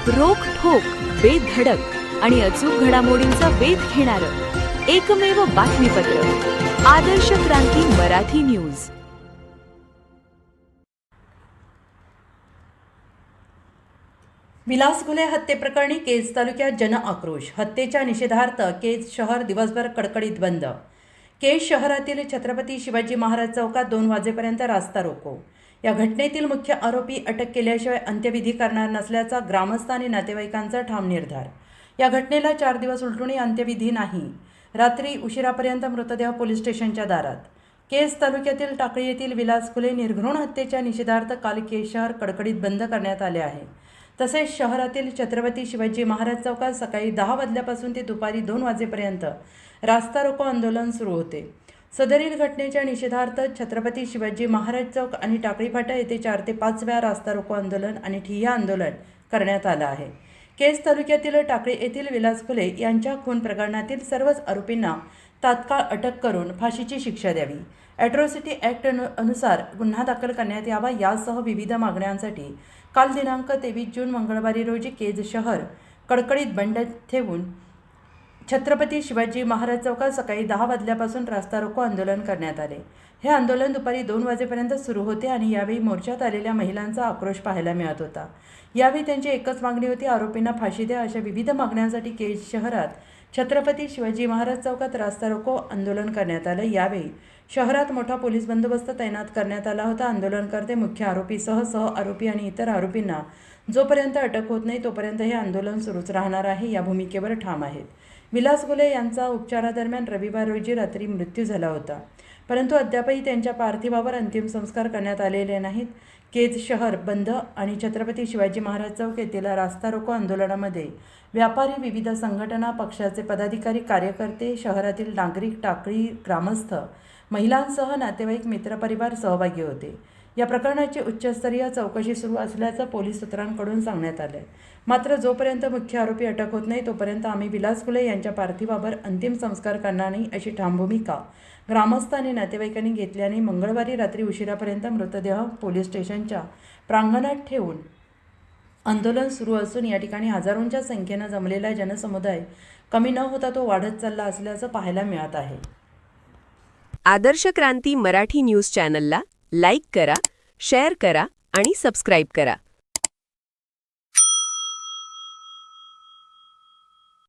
रोखठोक, बेधडक आणि अचूक घडामोडींचा वेध घेणारं एकमेव बातमीपत्र आदर्श क्रांती मराठी न्यूज। विलास घुले हत्येप्रकरणी केज तालुक्यात जनआक्रोश। हत्येच्या निषेधार्थ केज शहर दिवसभर कडकडीत बंद। केज शहरातील छत्रपती शिवाजी महाराज चौकात 2 वाजेपर्यंत रास्ता रोको। या घटनेतील मुख्य आरोपी अटक केल्याशिवाय अंत्यविधी करणार नसल्याचा ग्रामस्थ आणि नातेवाईकांचा ठाम निर्धार। या घटनेला 4 दिवस उलटूनही अंत्यविधी नाही। रात्री उशिरापर्यंत मृतदेह पोलीस स्टेशनच्या दारात। केज तालुक्यातील टाकळी येथील विलास घुले निर्घृण हत्येच्या निषेधार्थ काल केज शहर कडकडीत बंद करण्यात आले आहे। तसेच शहरातील छत्रपती शिवाजी महाराज चौकात सकाळी 10 वाजल्यापासून ते दुपारी 2 वाजेपर्यंत रास्ता रोको आंदोलन सुरू होते। सदरील घटनेच्या निषेधार्थ छत्रपती शिवाजी महाराज चौक आणि टाकळी फाटा येथे 4 ते 5 वेळा रास्ता रोको आंदोलन आणि ठिय्या आंदोलन करण्यात आलं आहे। केज तालुक्यातील टाकळी येथील विलास घुले यांच्या खून प्रकरणातील सर्वच आरोपींना तात्काळ अटक करून फाशीची शिक्षा द्यावी, ॲट्रॉसिटी ॲक्ट अनुसार गुन्हा दाखल करण्यात यावा यासह विविध मागण्यांसाठी काल दिनांक 23 जून मंगळवारी रोजी केज शहर कडकडीत बंद ठेवून छत्रपती शिवाजी महाराज चौकात सकाळी 10 वाजल्यापासून रास्ता रोको आंदोलन करण्यात आले। हे आंदोलन दुपारी 2 वाजेपर्यंत सुरू होते आणि यावेळी मोर्चात आलेल्या महिलांचा आक्रोश पाहायला मिळत होता। यावेळी त्यांची एकच मागणी होती, आरोपींना फाशी द्या। अशा विविध मागण्यांसाठी केज शहरात छत्रपती शिवाजी महाराज चौकात रास्ता रोको आंदोलन करण्यात आलं। यावेळी शहरात मोठा पोलीस बंदोबस्त तैनात करण्यात आला होता। आंदोलनकर्ते मुख्य आरोपीसह आरोपी आणि इतर आरोपींना जोपर्यंत अटक होत नाही तोपर्यंत हे आंदोलन सुरूच राहणार आहे या भूमिकेवर ठाम आहेत। विलास घुले यांचा उपचारादरम्यान रविवार रोजी रात्री मृत्यू झाला होता, परंतु अद्यापही त्यांच्या पार्थिवावर अंतिम संस्कार करण्यात आलेले नाहीत। केज शहर बंद आणि छत्रपती शिवाजी महाराज चौक येथील रास्ता रोको आंदोलनामध्ये व्यापारी, विविध संघटना, पक्षाचे पदाधिकारी, कार्यकर्ते, शहरातील नागरिक, टाकळी ग्रामस्थ, महिलांसह नातेवाईक, मित्रपरिवार सहभागी होते। या प्रकरणाची उच्चस्तरीय चौकशी सुरू असल्याचं पोलीस सूत्रांकडून सांगण्यात आलं। मात्र जोपर्यंत मुख्य आरोपी अटक होत नाही तोपर्यंत आम्ही विलास घुले यांच्या पार्थिवावर अंतिम संस्कार करणार नाही अशी ठाम भूमिका ग्रामस्थ आणि नातेवाईकांनी घेतल्याने मंगळवारी रात्री उशिरापर्यंत मृतदेह पोलीस स्टेशनच्या प्रांगणात ठेवून आंदोलन सुरू असून या ठिकाणी हजारोंच्या संख्येनं जमलेला जनसमुदाय कमी न होता तो वाढत चालला असल्याचं पाहायला मिळत आहे। आदर्श क्रांती मराठी न्यूज चॅनलला लाईक करा, शेअर करा आणि सबस्क्राईब करा।